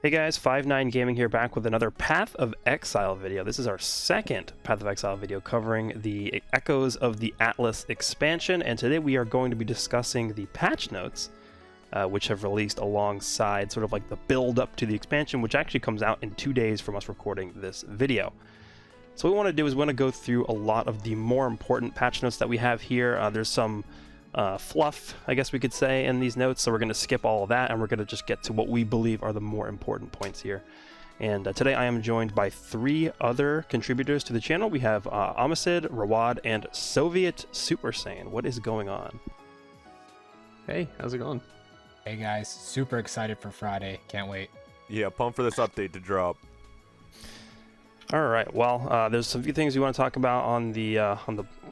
Hey guys, 5-9 Gaming here, back with another Path of Exile video. This is our second Path of Exile video covering the Echoes of the Atlas expansion, and today we are going to be discussing the patch notes, which have released alongside sort of like the build up to the expansion, which actually comes out in 2 days from us recording this video. So what we want to do is we want to go through a lot of the more important patch notes that we have here. There's some fluff, I guess we could say, in these notes, so we're going to skip all of that and we're going to just get to what we believe are the more important points here. And today I am joined by 3 other contributors to the channel. We have Amacid, Rawad, and Soviet Super Saiyan. What is going on? Hey, how's it going? Hey guys, super excited for Friday. Can't wait. Yeah, pumped for this update to drop. All right. Well, there's some few things we want to talk about on the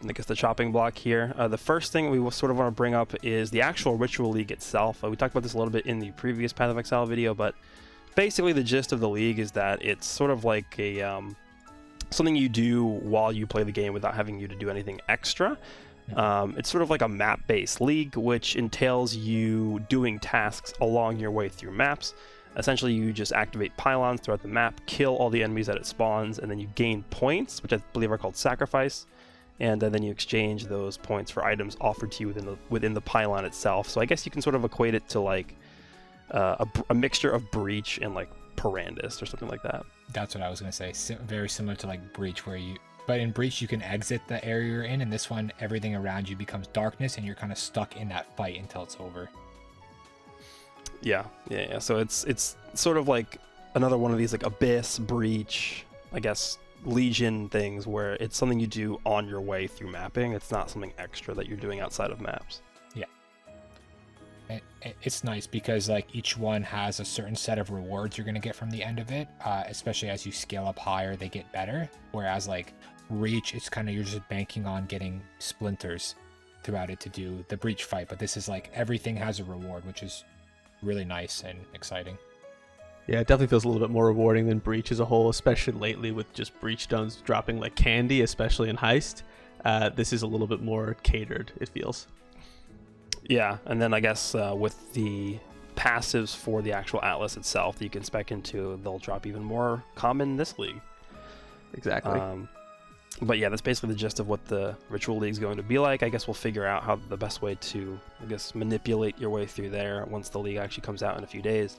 I guess the chopping block here. The first thing we will sort of want to bring up is the actual Ritual League itself. We talked about this a little bit in the previous Path of Exile video, but basically the gist of the league is that it's sort of like a something you do while you play the game without having you to do anything extra. It's sort of like a map-based league, which entails you doing tasks along your way through maps. Essentially, you just activate pylons throughout the map, kill all the enemies that it spawns, and then you gain points, which I believe are called sacrifice, and then you exchange those points for items offered to you within the pylon itself. So I guess you can sort of equate it to like a mixture of Breach and like Parandus or something like that. That's what I was gonna say. Very similar to like Breach, but in Breach you can exit the area you're in, and this one everything around you becomes darkness, and you're kind of stuck in that fight until it's over. Yeah. So it's sort of like another one of these like Abyss, Breach, I guess Legion things where it's something you do on your way through mapping. It's not something extra that you're doing outside of maps. Yeah. It's nice because like each one has a certain set of rewards you're gonna get from the end of it. Especially as you scale up higher, they get better. Whereas like Reach, it's kind of you're just banking on getting splinters throughout it to do the Breach fight. But this is like everything has a reward, which is really nice and exciting. Yeah, it definitely feels a little bit more rewarding than Breach as a whole, especially lately with just Breach stones dropping like candy, especially in Heist. This is a little bit more catered, it feels. Yeah, and then I guess with the passives for the actual Atlas itself that you can spec into, they'll drop even more common in this league. Exactly. But yeah, that's basically the gist of what the Ritual League is going to be like. I guess we'll figure out how the best way to, manipulate your way through there once the league actually comes out in a few days.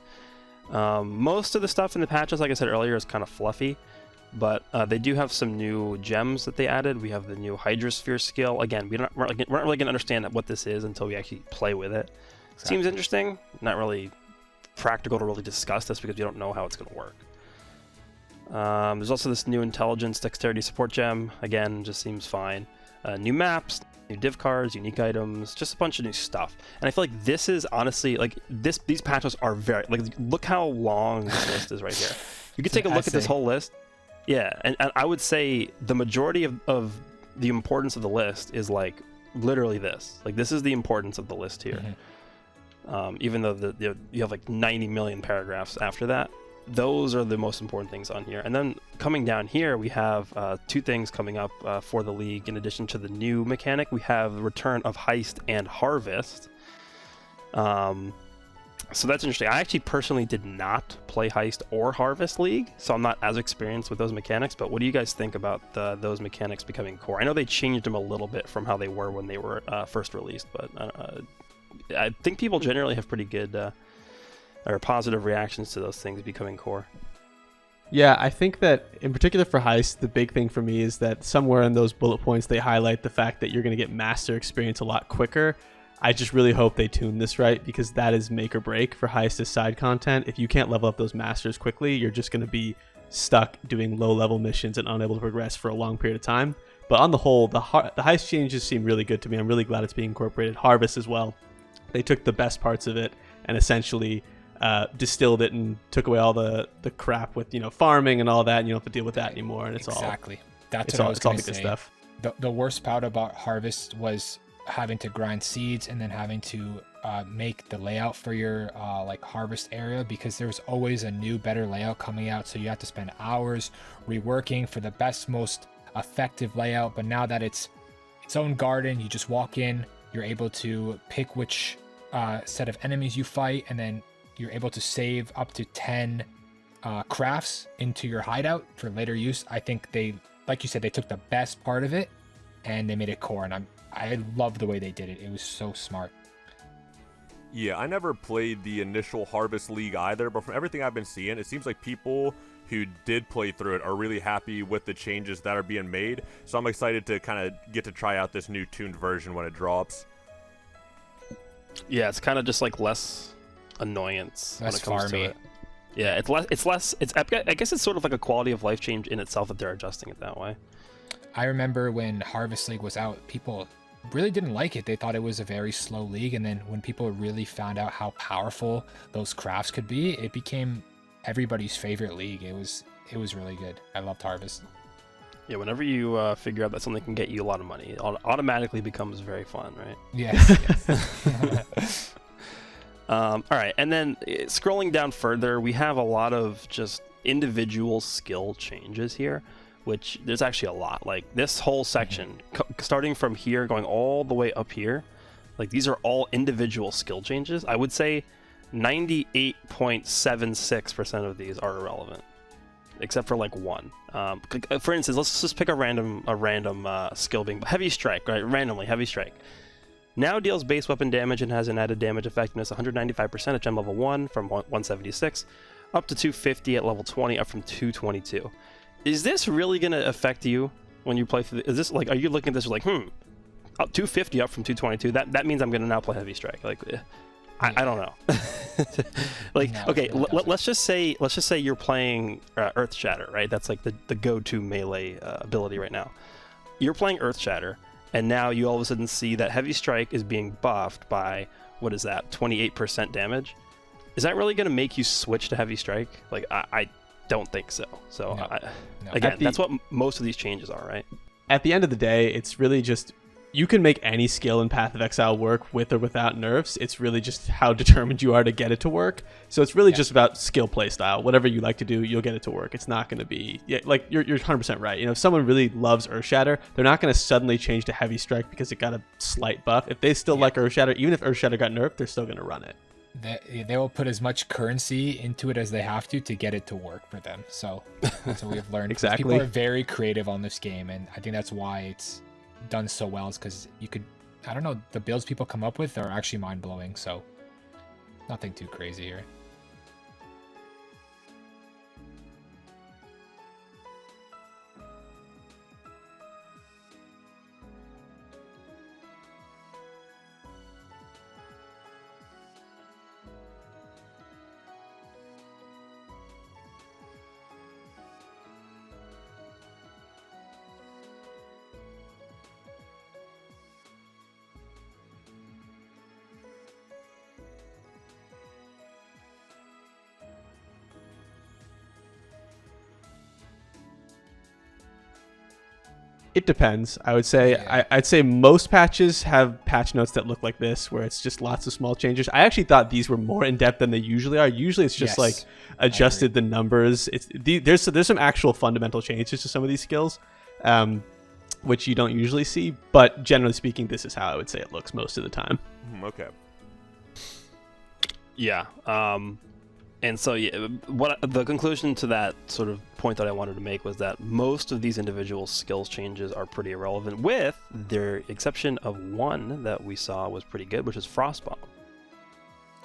Most of the stuff in the patches, like I said earlier, is kind of fluffy, but they do have some new gems that they added. We have the new Hydrosphere skill. Again, we're not really going to understand what this is until we actually play with it. Exactly. Seems interesting. Not really practical to really discuss this because we don't know how it's going to work. There's also this new Intelligence Dexterity Support gem. Again, just seems fine. New maps, new div cards, unique items, just a bunch of new stuff. And I feel like this is honestly like these patches are very like, look how long this list is right here. You could take a look at this whole list. Yeah, and I would say the majority of the importance of the list is like literally this. Like this is the importance of the list here. Mm-hmm. Even though you have like 90 million paragraphs after that. Those are the most important things on here. And then coming down here, we have 2 things coming up for the league. In addition to the new mechanic, we have the return of Heist and Harvest. So that's interesting. I actually personally did not play Heist or Harvest League, so I'm not as experienced with those mechanics. But what do you guys think about those mechanics becoming core? I know they changed them a little bit from how they were when they were first released, but I think people generally have pretty good or positive reactions to those things becoming core. Yeah, I think that in particular for Heist, the big thing for me is that somewhere in those bullet points, they highlight the fact that you're going to get master experience a lot quicker. I just really hope they tune this right, because that is make or break for Heist as side content. If you can't level up those masters quickly, you're just going to be stuck doing low level missions and unable to progress for a long period of time. But on the whole, the Heist changes seem really good to me. I'm really glad it's being incorporated. Harvest as well. They took the best parts of it and essentially distilled it and took away all the crap with farming and all that, and you don't have to deal with that anymore, and it's exactly. That's what I was going to say. Good stuff. The worst part about Harvest was having to grind seeds and then having to make the layout for your like harvest area, because there's always a new better layout coming out, so you have to spend hours reworking for the best, most effective layout. But now that it's its own garden, you just walk in, you're able to pick which set of enemies you fight, and then you're able to save up to 10 crafts into your hideout for later use. I think they, like you said, they took the best part of it and they made it core, and I love the way they did it. It was so smart. Yeah, I never played the initial Harvest League either, but from everything I've been seeing, it seems like people who did play through it are really happy with the changes that are being made. So I'm excited to kind of get to try out this new tuned version when it drops. Yeah, it's kind of just like less annoyance when it comes to it. Yeah, it's less. I guess it's sort of like a quality of life change in itself that they're adjusting it that way. I remember when Harvest League was out, people really didn't like it. They thought it was a very slow league, and then when people really found out how powerful those crafts could be, it became everybody's favorite league. It was really good. I loved Harvest. Yeah, whenever you figure out that something can get you a lot of money, it automatically becomes very fun, right? Yes. All right, and then scrolling down further, we have a lot of just individual skill changes here, which there's actually a lot. Like this whole section, starting from here, going all the way up here, like these are all individual skill changes. I would say 98.76% of these are irrelevant, except for like one. For instance, let's just pick a random skill being Heavy Strike, right? Randomly, Heavy Strike. Now deals base weapon damage and has an added damage effectiveness 195% at gem level 1 from 176, up to 250 at level 20, up from 222. Is this really going to affect you when you play through? Is this like, are you looking at this like, 250 up from 222? That means I'm going to now play Heavy Strike. Like, I don't know. Like, no, okay, let's just say you're playing Earth Shatter, right? That's like the go-to melee ability right now. You're playing Earth Shatter, and now you all of a sudden see that Heavy Strike is being buffed by, what is that, 28% damage? Is that really going to make you switch to Heavy Strike? Like, I don't think so. So, no. Again, that's what most of these changes are, right? At the end of the day, it's really just, you can make any skill in Path of Exile work with or without nerfs. It's really just how determined you are to get it to work. So it's really just about skill play style. Whatever you like to do, you'll get it to work. It's not going to be, like, you're 100% right. You know, if someone really loves Earthshatter, they're not going to suddenly change to Heavy Strike because it got a slight buff. If they still like Earthshatter, even if Earthshatter got nerfed, they're still going to run it. They will put as much currency into it as they have to get it to work for them. So that's what we've learned. Exactly. People are very creative on this game, and I think that's why it's done so well, is because you could, I don't know, the builds people come up with are actually mind-blowing. So nothing too crazy here. It depends. I would say I'd say most patches have patch notes that look like this, where it's just lots of small changes. I actually thought these were more in depth than they usually are. Usually it's just like adjusted the numbers. There's some actual fundamental changes to some of these skills, which you don't usually see. But generally speaking, this is how I would say it looks most of the time. Okay. Yeah. And so, what the conclusion to that sort of point that I wanted to make was that most of these individual skills changes are pretty irrelevant, with the exception of one that we saw was pretty good, which is Frostbomb.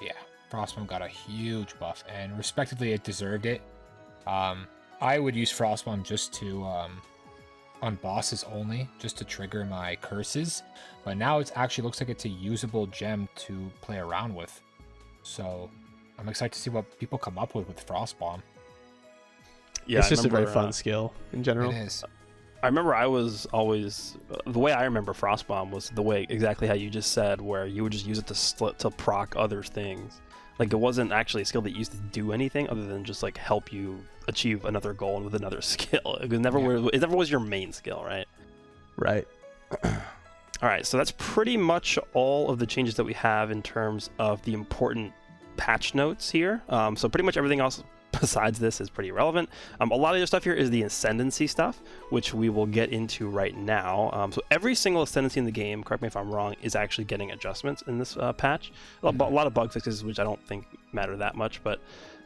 Yeah, Frostbomb got a huge buff, and respectively, it deserved it. I would use Frostbomb just to, on bosses only, just to trigger my curses, but now it actually looks like it's a usable gem to play around with. So I'm excited to see what people come up with Frostbomb. Yeah, it's just a very fun skill in general. It is. I remember I was always, the way I remember Frostbomb was the way exactly how you just said, where you would just use it to proc other things. Like, it wasn't actually a skill that used to do anything other than just like help you achieve another goal with another skill. It never was your main skill, right? Right. All right, so that's pretty much all of the changes that we have in terms of the important patch notes here. So pretty much everything else besides this is pretty relevant. A lot of your stuff here is the Ascendancy stuff, which we will get into right now. So every single Ascendancy in the game, correct me if I'm wrong, is actually getting adjustments in this patch. A lot of bug fixes, which I don't think matter that much, but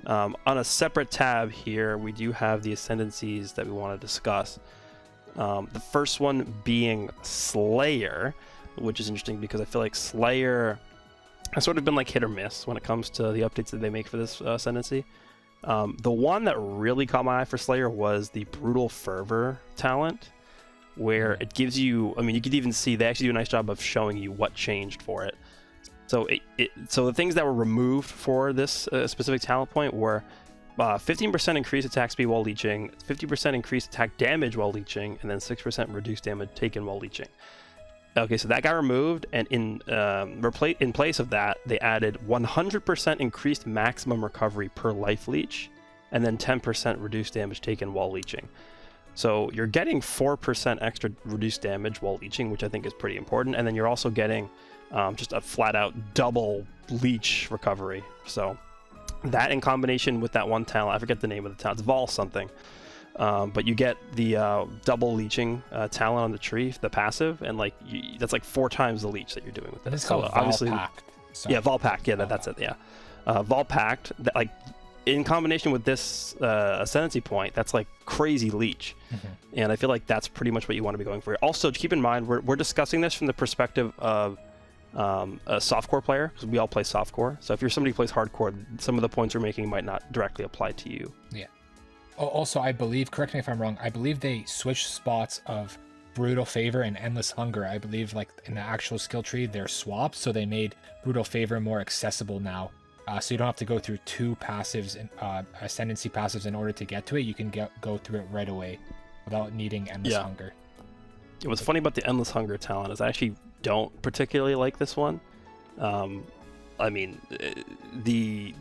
on a separate tab here, we do have the Ascendancies that we want to discuss. The first one being Slayer, which is interesting because I feel like Slayer has sort of been like hit or miss when it comes to the updates that they make for this Ascendancy. The one that really caught my eye for Slayer was the Brutal Fervor talent, where it gives you, I mean, you could even see they actually do a nice job of showing you what changed for it. So so the things that were removed for this specific talent point were 15% increased attack speed while leeching, 50% increased attack damage while leeching, and then 6% reduced damage taken while leeching. Okay, so that got removed, and in place of that, they added 100% increased maximum recovery per life leech, and then 10% reduced damage taken while leeching. So you're getting 4% extra reduced damage while leeching, which I think is pretty important, and then you're also getting just a flat-out double leech recovery. So that in combination with that one talent, I forget the name of the talent, it's Vol something. But you get the double leeching talent on the tree, the passive, and like that's like 4 times the leech that you're doing with it. It's called obviously, Pact. Yeah, Vol Pact. Yeah, that's it. Yeah, Vol Pact. That, like in combination with this Ascendancy point, that's like crazy leech, and I feel like that's pretty much what you want to be going for. Also, keep in mind we're discussing this from the perspective of a softcore player, because we all play softcore. So if you're somebody who plays hardcore, some of the points you're making might not directly apply to you. Yeah. Also, I believe, correct me if I'm wrong, I believe they switched spots of Brutal Favor and Endless Hunger. I believe like in the actual skill tree, they're swapped, so they made Brutal Favor more accessible now. So you don't have to go through 2 passives, Ascendancy passives in order to get to it. You can go through it right away without needing Endless Hunger. What's funny about the Endless Hunger talent is I actually don't particularly like this one. I mean, the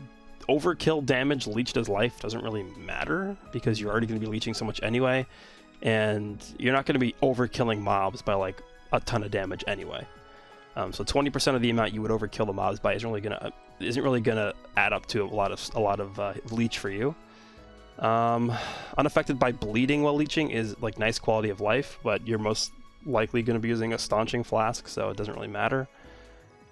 overkill damage leeched as life doesn't really matter because you're already going to be leeching so much anyway, and you're not going to be overkilling mobs by like a ton of damage anyway. So 20% of the amount you would overkill the mobs by isn't really gonna add up to a lot of leech for you. Unaffected by bleeding while leeching is like nice quality of life, but you're most likely going to be using a staunching flask, so it doesn't really matter.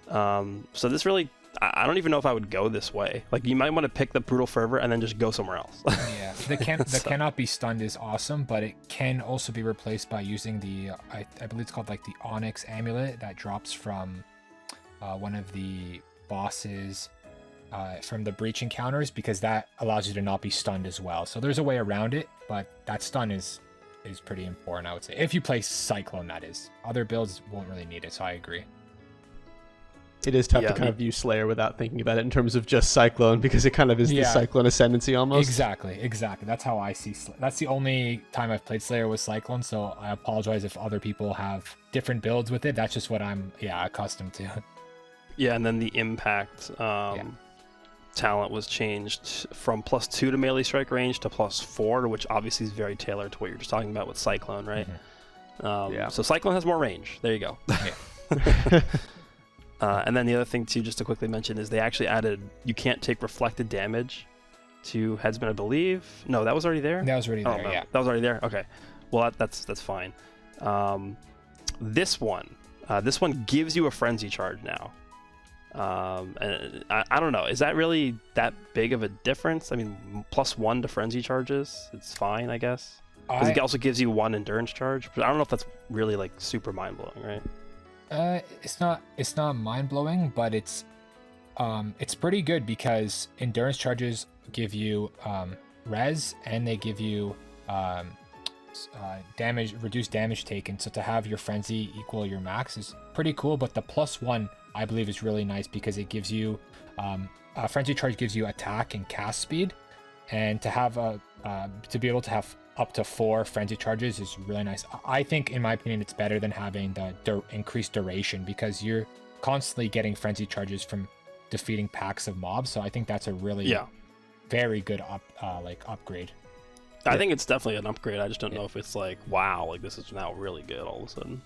So this really, I don't even know if I would go this way. Like you might want to pick the Brutal Fervor and then just go somewhere else. Yeah, the cannot be stunned is awesome, but it can also be replaced by using the I believe it's called like the Onyx Amulet that drops from one of the bosses from the Breach encounters, because that allows you to not be stunned as well. So there's a way around it, but that stun is pretty important, I would say. If you play Cyclone, that is. Other builds won't really need it, so I agree. It is tough to kind of view Slayer without thinking about it in terms of just Cyclone, because it kind of is the Cyclone Ascendancy almost. Exactly. That's how I see Slayer. That's the only time I've played Slayer with Cyclone, so I apologize if other people have different builds with it. That's just what I'm accustomed to. Yeah, and then the Impact talent was changed from +2 to melee strike range to +4, which obviously is very tailored to what you're just talking about with Cyclone, right? So Cyclone has more range. There you go. Yeah. And then the other thing too, just to quickly mention, is they actually added you can't take reflected damage to Headsman, I believe. No, that was already there. That was already there. No, yeah, that was already there. Okay, well that's fine. This one gives you a frenzy charge now. And I don't know, is that really that big of a difference? I mean, +1 to frenzy charges, it's fine, I guess. Because it also gives you 1 endurance charge, but I don't know if that's really like super mind blowing, right? It's not mind blowing, but it's pretty good because endurance charges give you res, and they give you reduced damage taken. So to have your frenzy equal your max is pretty cool. But the +1 I believe is really nice because it gives you frenzy charge gives you attack and cast speed, and to have to be able to have up to 4 frenzy charges is really nice. I think, in my opinion, it's better than having the increased duration, because you're constantly getting frenzy charges from defeating packs of mobs. So I think that's a really very good upgrade. I think it's definitely an upgrade. I just don't know if it's like, wow, like this is now really good all of a sudden.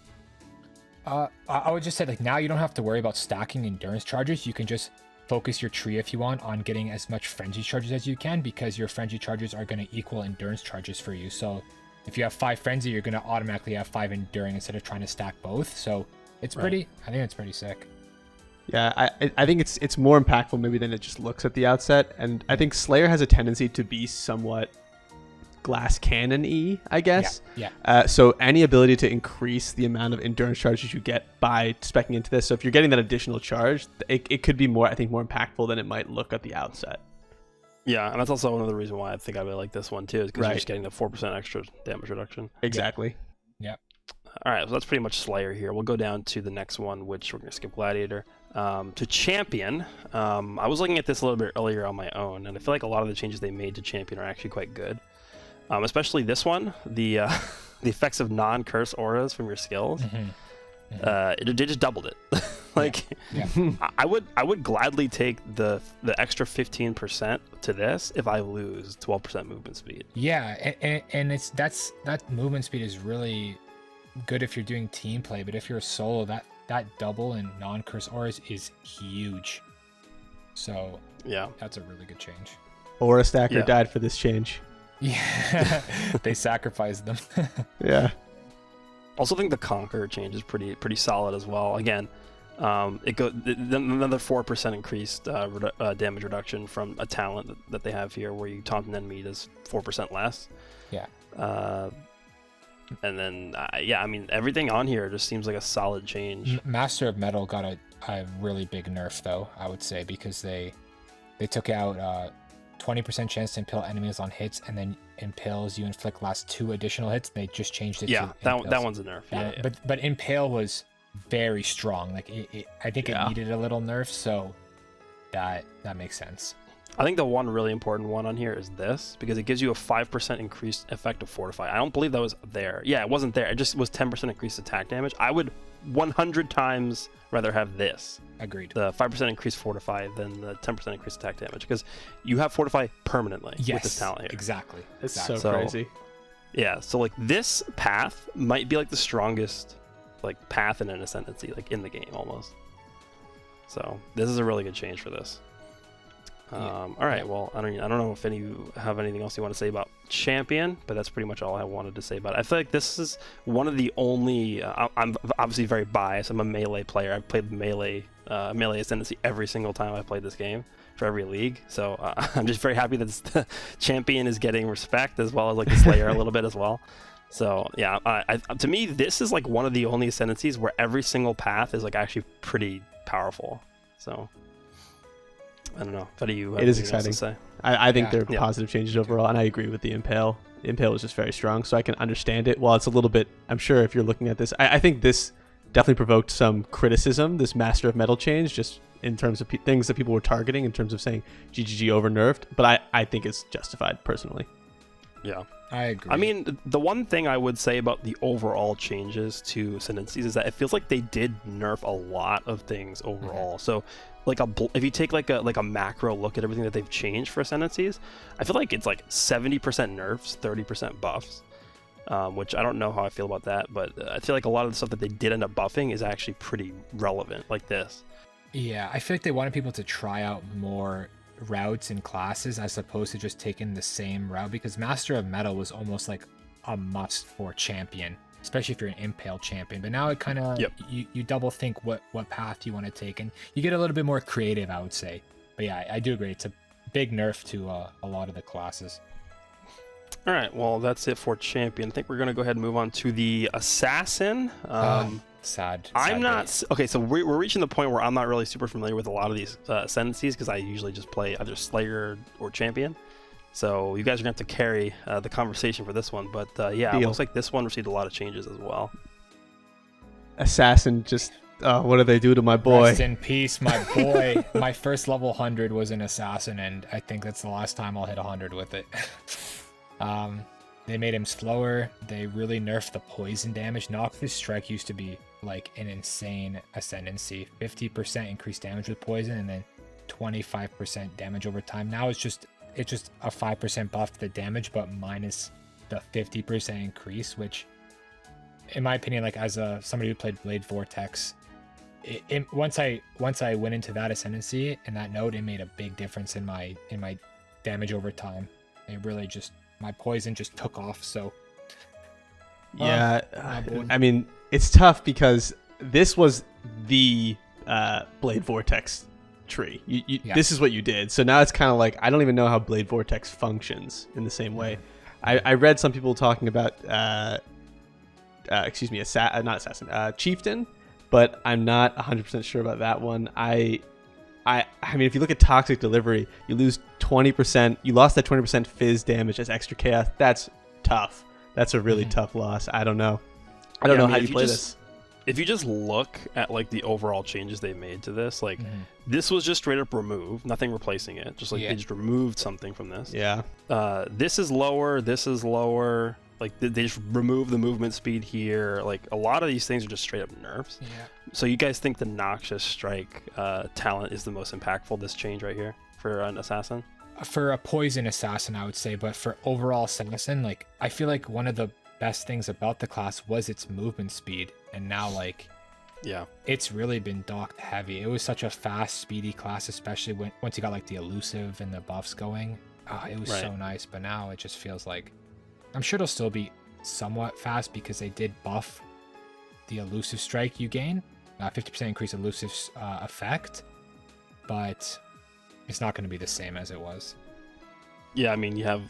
I would just say, like, now you don't have to worry about stacking endurance charges. You can just focus your tree if you want on getting as much frenzy charges as you can, because your frenzy charges are going to equal endurance charges for you. So if you have 5 frenzy, you're going to automatically have 5 enduring instead of trying to stack both. So it's pretty, I think it's pretty sick. Yeah, I think it's more impactful maybe than it just looks at the outset. And I think Slayer has a tendency to be somewhat glass cannon-y, I guess. Yeah. So any ability to increase the amount of endurance charges you get by specking into this. So if you're getting that additional charge, it could be more, I think, more impactful than it might look at the outset. Yeah, and that's also one of the reasons why I think I really like this one too, is because Right. you're just getting the 4% extra damage reduction. Exactly. Yeah. All right, so that's pretty much Slayer here. We'll go down to the next one, which we're going to skip Gladiator. To Champion, I was looking at this a little bit earlier on my own, and I feel like a lot of the changes they made to Champion are actually quite good. Especially this one, the the effects of non-curse auras from your skills. It just doubled it. Like, Yeah. I would gladly take the extra 15% to this if I lose 12% movement speed. Yeah, and that movement speed is really good if you're doing team play, but if you're a solo, that double in non-curse auras is huge. So Yeah. that's a really good change. Aura Stacker Yeah. died for this change. Yeah, they sacrificed them. Yeah. Also think the Conqueror change is pretty solid as well. Again, it goes another 4% increased damage reduction from a talent that they have here, where you taunt an enemy does 4% less. Yeah. And then yeah, I mean everything on here just seems like a solid change. Master of Metal got a really big nerf though, I would say, because they took out 20% chance to impale enemies on hits, and then impales you inflict last 2 additional hits. They just changed it. Yeah, to that one's a nerf. Yeah. But impale was very strong. Like I think it needed a little nerf, so that makes sense. I think the one really important one on here is this, because it gives you a 5% increased effect of Fortify. I don't believe that was there. Yeah, it wasn't there. It just was 10% increased attack damage. I would 100 times rather have this. Agreed. The 5% increased Fortify than the 10% increased attack damage, because you have Fortify permanently with this talent here. Exactly. It's Exactly. so crazy. Yeah, so like this path might be like the strongest like path in an Ascendancy, like in the game almost. So this is a really good change for this. All right, well, I don't know if you have anything else you want to say about Champion, but that's pretty much all I wanted to say about it. I feel like this is one of the only. I'm obviously very biased. I'm a melee player. I've played melee Ascendancy every single time I played this game for every league. So I'm just very happy that the Champion is getting respect, as well as like the Slayer a little bit as well. So yeah, to me, this is like one of the only Ascendancies where every single path is like actually pretty powerful. So. I don't know. How do you? It is exciting. To say? I think Yeah. they're positive changes overall, and I agree with the Impale. The Impale was just very strong, so I can understand it. While it's a little bit, I'm sure if you're looking at this, I think this definitely provoked some criticism, this Master of Metal change, just in terms of things that people were targeting, in terms of saying GGG over nerfed. But I think it's justified, personally. Yeah. I agree. I mean, the one thing I would say about the overall changes to Ascendancies is that it feels like they did nerf a lot of things overall. So, like if you take like a macro look at everything that they've changed for Ascendancies, I feel like it's like 70% nerfs, 30% buffs, which I don't know how I feel about that, but I feel like a lot of the stuff that they did end up buffing is actually pretty relevant, like this. Yeah, I feel like they wanted people to try out more routes and classes as opposed to just taking the same route, because Master of Metal was almost like a must for Champion, especially if you're an Impale champion. But now it kind of you double think what path you want to take, and you get a little bit more creative, I would say. But yeah, I do agree, it's a big nerf to a lot of the classes. All right, well, that's it for Champion. I think we're going to go ahead and move on to the Assassin. Sad. I'm not... Okay, so we're reaching the point where I'm not really super familiar with a lot of these Ascendancies, because I usually just play either Slayer or Champion. So you guys are going to have to carry the conversation for this one. But yeah, it looks like this one received a lot of changes as well. Assassin just... what do they do to my boy? Rest in peace, my boy. My first level 100 was an Assassin, and I think that's the last time I'll hit 100 with it. They made him slower. They really nerfed the poison damage. Noxious Strike used to be like an insane Ascendancy. 50% increased damage with poison, and then 25% damage over time. Now it's just a 5% buff to the damage, but minus the 50% increase, which, in my opinion, like as somebody who played Blade Vortex, once I went into that Ascendancy and that node, it made a big difference in my damage over time. It really just, my poison just took off. So yeah, boy. I mean, it's tough because this was the Blade Vortex tree. Yeah. This is what you did. So now it's kind of like I don't even know how Blade Vortex functions in the same way. I read some people talking about Chieftain, but I'm not 100% sure about that one. I mean, if you look at Toxic Delivery, you lose 20%. You lost that 20% fizz damage as extra chaos. That's tough. That's a really tough loss. I don't know. I don't know how you play this. If you just look at like the overall changes they made to this, like this was just straight up removed, nothing replacing it. Just like they just removed something from this. Yeah. This is lower. This is lower. Like they just removed the movement speed here. Like a lot of these things are just straight up nerfs. Yeah. So you guys think the Noxious Strike talent is the most impactful, this change right here for an assassin? For a poison assassin, I would say, but for overall assassin, like I feel like one of the best things about the class was its movement speed, and now like it's really been docked heavy. It was such a fast, speedy class, especially once you got like the elusive and the buffs going. It was so nice, but now it just feels like, I'm sure it'll still be somewhat fast because they did buff the elusive strike you gain, 50% increase elusive effect, but it's not going to be the same as it was. Yeah, I mean, you have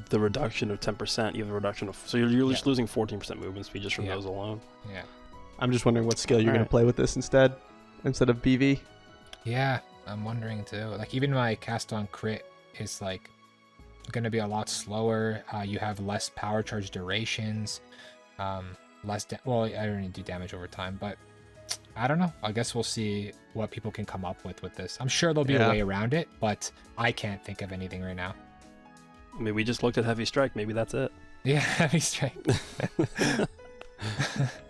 the reduction of 10%, you have a reduction of, so you're just losing 14% movement speed just from those alone. Yeah. I'm just wondering what skill you're going to play with this instead of BV. Yeah, I'm wondering too. Like even my cast on crit is like going to be a lot slower. You have less power charge durations, well, I don't need to do damage over time, but I don't know. I guess we'll see what people can come up with this. I'm sure there'll be a way around it, but I can't think of anything right now. I mean, we just looked at Heavy Strike. Maybe that's it. Yeah, Heavy Strike.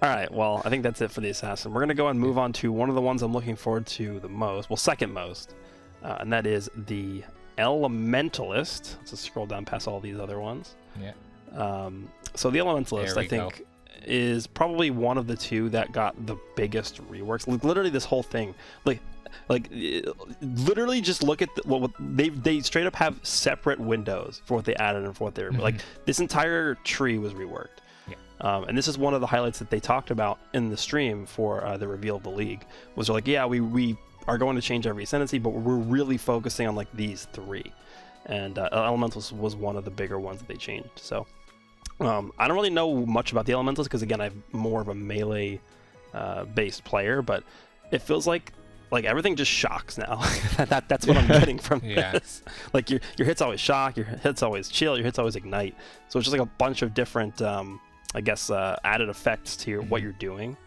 All right, well, I think that's it for the Assassin. We're going to go and move on to one of the ones I'm looking forward to the most, well, second most, and that is the Elementalist. Let's just scroll down past all these other ones. Yeah. So the Elementalist, I think, is probably one of the two that got the biggest reworks. Like, literally this whole thing, like literally just look at what they straight up have separate windows for what they added and for what they were like. This entire tree was reworked. And this is one of the highlights that they talked about in the stream for the reveal of the league, was they're like, yeah, we are going to change every ascendancy, but we're really focusing on like these three, and Elementalist was one of the bigger ones that they changed. So I don't really know much about the Elementalist because again, I'm more of a melee based player, but it feels like everything just shocks now. That's what I'm getting from this. Like your hits always shock, your hits always chill, your hits always ignite. So it's just like a bunch of different I guess added effects to what you're doing,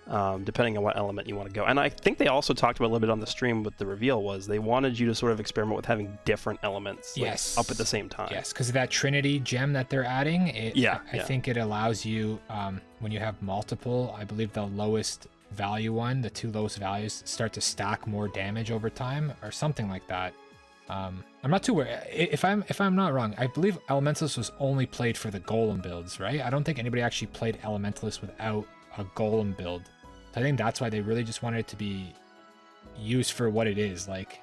depending on what element you want to go. And I think they also talked about a little bit on the stream with the reveal, was they wanted you to sort of experiment with having different elements up at the same time. Yes, because of that Trinity gem that they're adding. I think it allows you, when you have multiple, I believe the lowest value one, the two lowest values, start to stack more damage over time or something like that. I'm not too worried. If I'm not wrong, I believe Elementalist was only played for the Golem builds, right? I don't think anybody actually played Elementalist without a Golem build. So I think that's why they really just wanted it to be used for what it is, like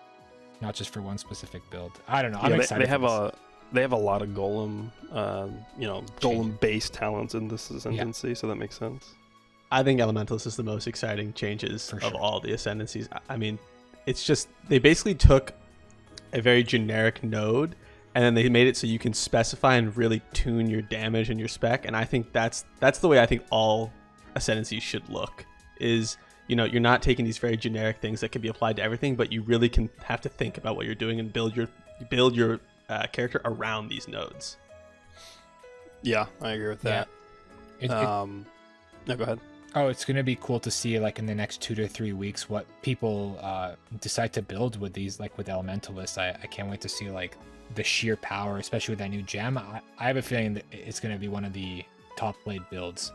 not just for one specific build. I don't know. I'm excited. They have a lot of Golem, Golem-based talents in this Ascendancy, so that makes sense. I think Elementalist is the most exciting changes of all the Ascendancies. I mean, it's just they basically took a very generic node and then they made it so you can specify and really tune your damage and your spec, and I think that's the way I think all Ascendancies should look. Is, you know, you're not taking these very generic things that can be applied to everything, but you really can have to think about what you're doing and build your character around these nodes. Yeah, I agree with that. No, go ahead. Oh, it's going to be cool to see, like, in the next 2 to 3 weeks, what people decide to build with these, like, with Elementalists. I can't wait to see, like, the sheer power, especially with that new gem. I have a feeling that it's going to be one of the top played builds.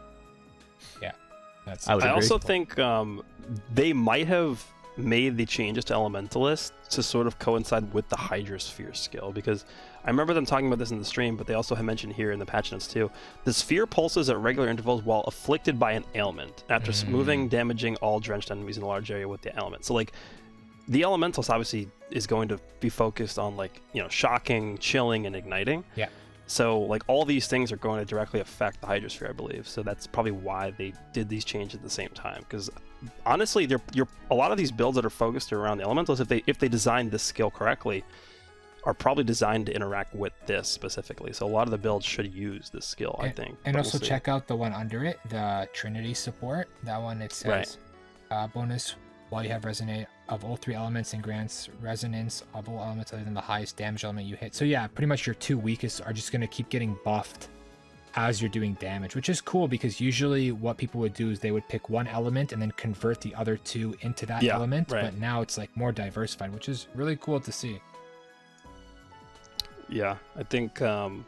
Yeah. I also think they might have made the changes to Elementalist to sort of coincide with the Hydrosphere skill, because I remember them talking about this in the stream, but they also have mentioned here in the patch notes too. The sphere pulses at regular intervals while afflicted by an ailment, after moving, damaging all drenched enemies in a large area with the ailment. So like, the Elementalist obviously is going to be focused on like, you know, shocking, chilling, and igniting. Yeah. So like all these things are going to directly affect the Hydrosphere, I believe. So that's probably why they did these changes at the same time. Because honestly, a lot of these builds that are focused around the Elementals, if they designed this skill correctly, are probably designed to interact with this specifically. So a lot of the builds should use this skill, I think. And also check out the one under it, the Trinity support. That one, it says bonus while you have resonate of all 3 elements and grants resonance of all elements other than the highest damage element you hit. So yeah, pretty much your 2 weakest are just going to keep getting buffed as you're doing damage, which is cool, because usually what people would do is they would pick one element and then convert the other 2 into that element. But now it's like more diversified, which is really cool to see. Yeah, I think now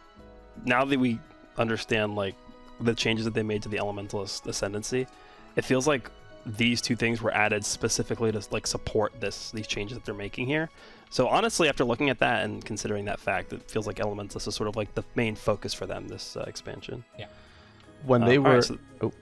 that we understand like the changes that they made to the Elementalist Ascendancy, it feels like these 2 things were added specifically to like support these changes that they're making here. So honestly, after looking at that and considering that fact, it feels like Elementalist is sort of like the main focus for them this expansion. Yeah. When they were,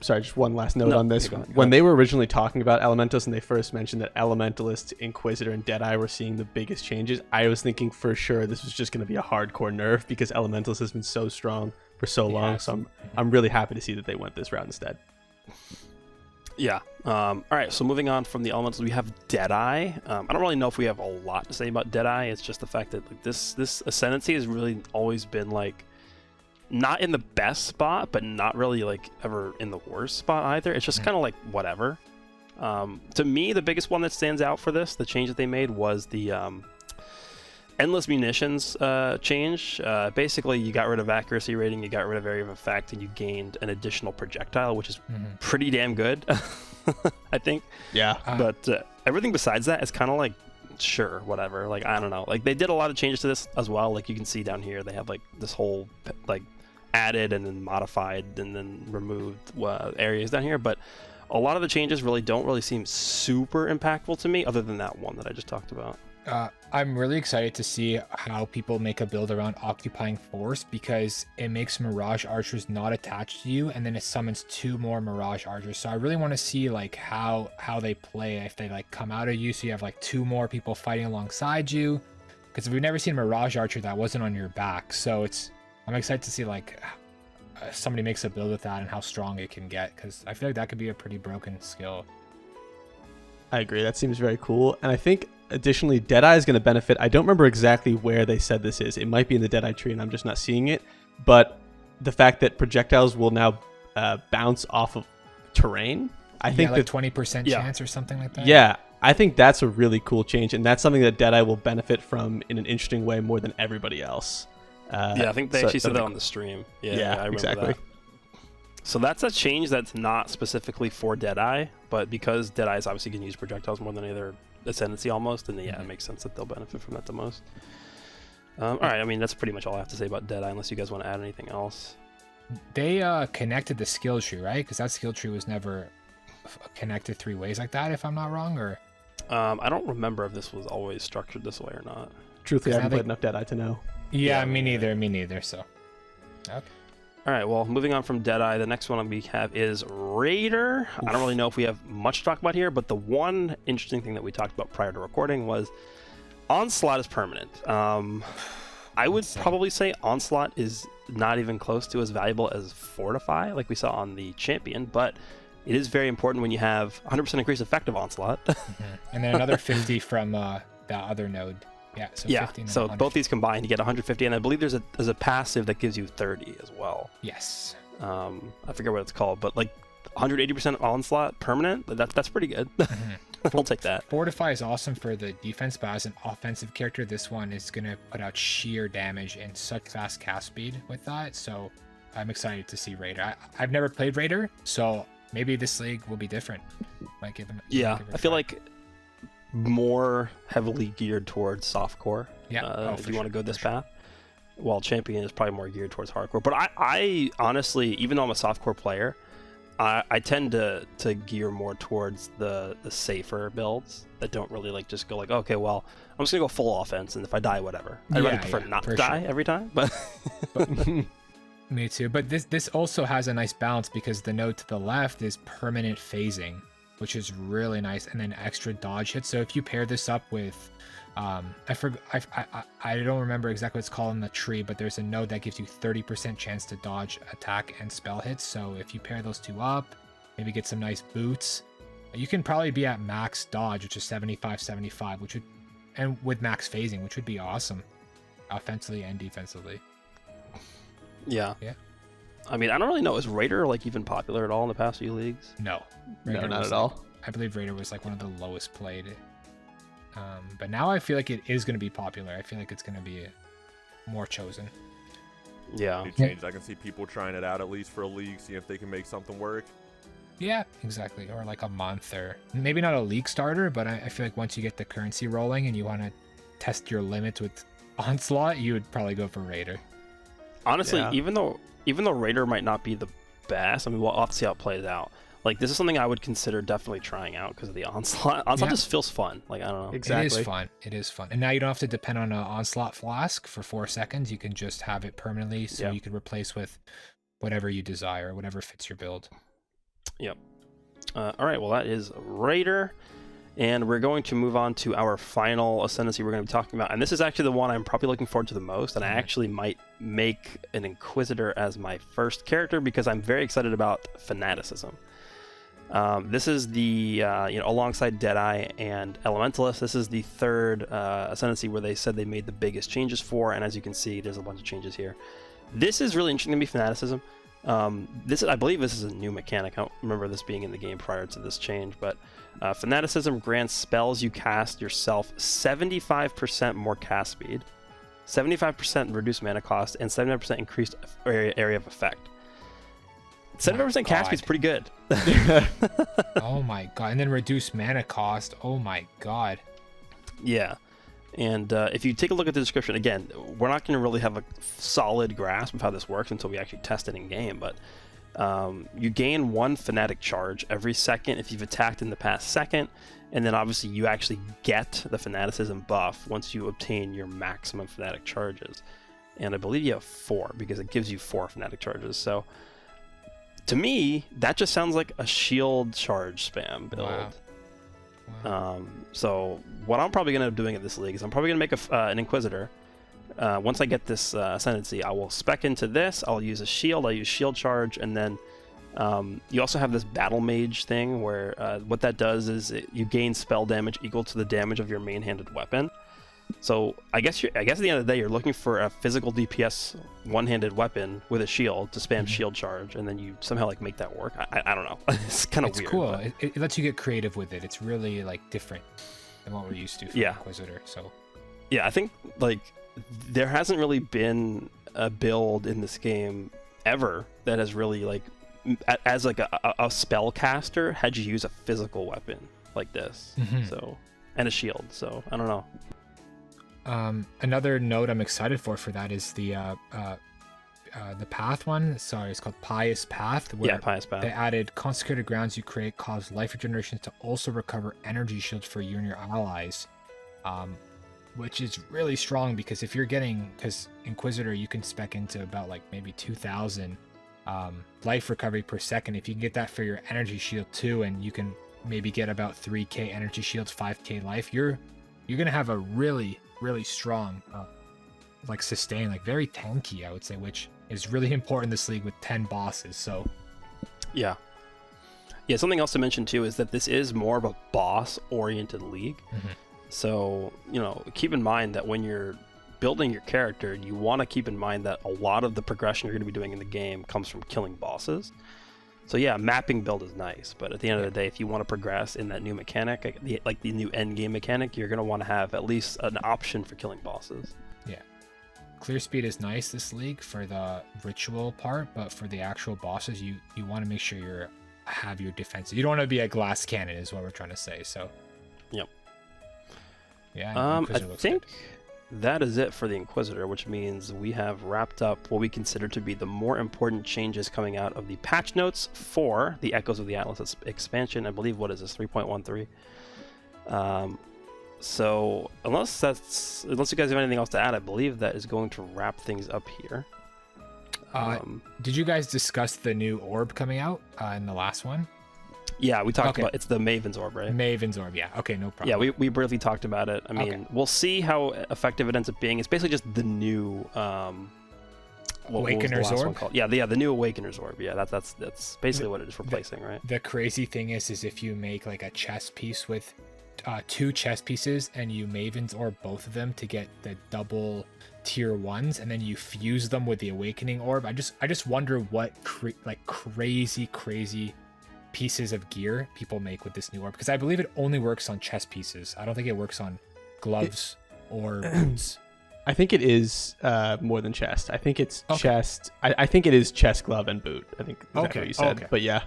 just one last note on this. When they were originally talking about Elementalists and they first mentioned that Elementalist, Inquisitor, and Deadeye were seeing the biggest changes, I was thinking for sure this was just going to be a hardcore nerf, because Elementalist has been so strong for so long. So I'm really happy to see that they went this route instead. Yeah. All right. So moving on from the Elementals, we have Deadeye. I don't really know if we have a lot to say about Deadeye. It's just the fact that like, this Ascendancy has really always been like not in the best spot, but not really like ever in the worst spot either. It's just kind of like whatever. To me, the biggest one that stands out for this, the change that they made, was the endless munitions change. Basically, you got rid of accuracy rating, you got rid of area of effect, and you gained an additional projectile, which is pretty damn good, I think. Yeah. But everything besides that is kind of like, sure, whatever. Like, I don't know. Like, they did a lot of changes to this as well. Like, you can see down here, they have like this whole like added and then modified and then removed areas down here. But a lot of the changes don't really seem super impactful to me, other than that one that I just talked about. I'm really excited to see how people make a build around Occupying Force, because it makes Mirage Archers not attached to you, and then it summons 2 more Mirage Archers. So I really want to see like how they play, if they like come out of you, so you have like 2 more people fighting alongside you, because we've never seen a Mirage Archer that wasn't on your back. So I'm excited to see like somebody makes a build with that and how strong it can get, because I feel like that could be a pretty broken skill. I agree. That seems very cool. And I think additionally, Deadeye is going to benefit. I don't remember exactly where they said this is. It might be in the Deadeye tree and I'm just not seeing it. But the fact that projectiles will now bounce off of terrain, I think like 20% chance or something like that. Yeah, I think that's a really cool change. And that's something that Deadeye will benefit from in an interesting way more than everybody else. I think they actually said that on the stream. Yeah, I remember exactly. That. So that's a change that's not specifically for Deadeye, but because Deadeye is obviously going to use projectiles more than any other Ascendancy almost, and it makes sense that they'll benefit from that the most. All right, I mean, that's pretty much all I have to say about Deadeye, unless you guys want to add anything else. They connected the skill tree, right? Because that skill tree was never connected 3 ways like that, if I'm not wrong, or... I don't remember if this was always structured this way or not. Truthfully, I haven't played enough Deadeye to know. Yeah, me neither, so... Okay. All right, well, moving on from Deadeye, the next one we have is Raider. Oof. I don't really know if we have much to talk about here, but the one interesting thing that we talked about prior to recording was Onslaught is permanent. I would probably say Onslaught is not even close to as valuable as Fortify, like we saw on the Champion, but it is very important when you have 100% increased effect of Onslaught. And then another 50 from the other node. Yeah, so both these combined, you get 150, and I believe there's a passive that gives you 30 as well. Yes. I forget what it's called, but like 180% Onslaught permanent, that's pretty good. I'll take that. Fortify is awesome for the defense, but as an offensive character, this one is going to put out sheer damage and such fast cast speed with that, so I'm excited to see Raider. I've never played Raider, so maybe this league will be different. Might give him, I feel like more heavily geared towards softcore. If you want to go this path, while Champion is probably more geared towards hardcore. But I honestly, even though I'm a softcore player, I tend to gear more towards the safer builds that don't really like just go like, okay, well, I'm just gonna go full offense, and if I die, whatever. I'd rather prefer not to die every time, but me too. But this also has a nice balance because the node to the left is permanent phasing, which is really nice, and then extra dodge hits. So if you pair this up with I don't remember exactly what it's called in the tree, but there's a node that gives you 30% chance to dodge attack and spell hits. So if you pair those two up, maybe get some nice boots, you can probably be at max dodge, which is 75, which would, and with max phasing, which would be awesome, offensively and defensively. Yeah. Yeah. I mean, I don't really know. Is Raider like even popular at all in the past few leagues? No, no, not at all. I believe Raider was like one of the lowest played. But now I feel like it is going to be popular. I feel like it's going to be more chosen. Yeah. New changes. I can see people trying it out at least for a league, see if they can make something work. Yeah, exactly. Or like a month, or maybe not a league starter, but I feel like once you get the currency rolling and you want to test your limits with Onslaught, you would probably go for Raider. Honestly, Yeah. even though Raider might not be the best, I mean, we'll have to see how it plays out. Like, this is something I would consider definitely trying out because of the Onslaught. Onslaught just feels fun. Like, I don't know. Exactly. It is fun. And now you don't have to depend on an Onslaught Flask for 4 seconds. You can just have it permanently, so you can replace with whatever you desire, whatever fits your build. Yep. All right, well, that is Raider. And we're going to move on to our final Ascendancy we're going to be talking about. And this is actually the one I'm probably looking forward to the most. And I actually might make an Inquisitor as my first character because I'm very excited about Fanaticism. This is the, alongside Deadeye and Elementalist, this is the third Ascendancy where they said they made the biggest changes for. And as you can see, there's a bunch of changes here. This is really interesting to me, Fanaticism. I believe this is a new mechanic. I don't remember this being in the game prior to this change, but Fanaticism grants spells you cast yourself 75% more cast speed, 75% reduced mana cost, and 75% increased area of effect. 75% cast speed is pretty good. Oh my god. And then reduce mana cost. Oh my god. Yeah. And if you take a look at the description, again, we're not going to really have a solid grasp of how this works until we actually test it in game, but you gain 1 Fanatic charge every second if you've attacked in the past second, and then obviously you actually get the Fanaticism buff once you obtain your maximum Fanatic charges. And I believe you have 4, because it gives you 4 Fanatic charges. So, to me, that just sounds like a shield charge spam build. Wow. So what I'm probably going to end up doing in this league is I'm probably going to make an Inquisitor. Once I get this Ascendancy, I will spec into this. I'll use a shield. I'll use shield charge, and then you also have this Battle Mage thing where what that does is you gain spell damage equal to the damage of your main-handed weapon. So I guess at the end of the day, you're looking for a physical DPS one-handed weapon with a shield to spam shield charge, and then you somehow like make that work. I don't know. It's kind of weird. It's cool. But... It lets you get creative with it. It's really like different than what we're used to from Inquisitor. So yeah, I think like there hasn't really been a build in this game ever that has really like as like a spellcaster had you use a physical weapon like this. So and a shield. So I don't know. Another note I'm excited for that is the Path one. Sorry, it's called Pious Path. Where Pious Path. They added consecrated grounds you create cause life regenerations to also recover energy shields for you and your allies, which is really strong because if you're getting, because Inquisitor you can spec into about like maybe 2,000 life recovery per second. If you can get that for your energy shield too, and you can maybe get about 3k energy shields, 5k life, you're gonna have a really strong like sustain, like very tanky I would say, which is really important in this league with 10 bosses. So yeah, something else to mention too is that this is more of a boss oriented league. So keep in mind that when you're building your character, you want to keep in mind that a lot of the progression you're going to be doing in the game comes from killing bosses. So yeah, mapping build is nice, but at the end of the day, if you want to progress in that new mechanic, like the new end game mechanic, you're going to want to have at least an option for killing bosses. Yeah. Clear speed is nice this league for the ritual part, but for the actual bosses, you want to make sure you have your defense. You don't want to be a glass cannon is what we're trying to say. So yep. Yeah. I think that is it for the Inquisitor, which means we have wrapped up what we consider to be the more important changes coming out of the patch notes for the Echoes of the Atlas expansion. I believe, what is this, 3.13? So unless you guys have anything else to add, I believe that is going to wrap things up here. Did you guys discuss the new orb coming out in the last one? Yeah, we talked about, it's the Mavens Orb, right? Mavens Orb, yeah. Okay, no problem. Yeah, we briefly talked about it. I mean, we'll see how effective it ends up being. It's basically just the new Awakener's Orb? Yeah, the new Awakener's Orb. Yeah, that's basically what it is replacing, right? The crazy thing is if you make like a chess piece with 2 chess pieces and you Mavens Orb both of them to get the double tier 1s, and then you fuse them with the Awakening Orb. I just wonder what crazy pieces of gear people make with this new orb, because I believe it only works on chess pieces. I don't think it works on gloves or boots. I think it is more than chest. I think it's chest. I think it is chest, glove, and boot. I think that's what you said. But yeah.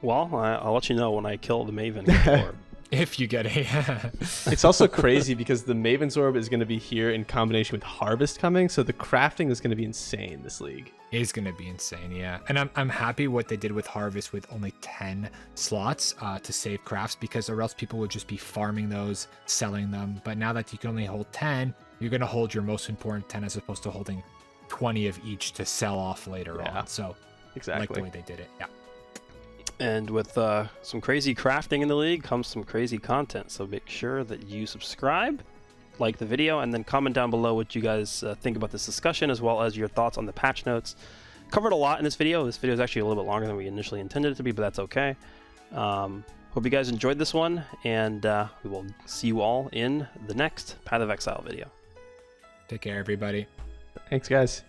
Well, I'll let you know when I kill the Maven Orb. If you get a... It's also crazy because the Maven's Orb is going to be here in combination with Harvest coming, so the crafting is going to be insane this league. It is going to be insane, yeah. And I'm happy what they did with Harvest with only 10 slots to save crafts, because or else people would just be farming those, selling them. But now that you can only hold 10, you're going to hold your most important 10 as opposed to holding 20 of each to sell off later on. So exactly, I like the way they did it, yeah. And with some crazy crafting in the league comes some crazy content. So make sure that you subscribe, like the video, and then comment down below what you guys think about this discussion, as well as your thoughts on the patch notes. Covered a lot in this video. This video is actually a little bit longer than we initially intended it to be, but that's okay. Hope you guys enjoyed this one, and we will see you all in the next Path of Exile video. Take care, everybody. Thanks, guys.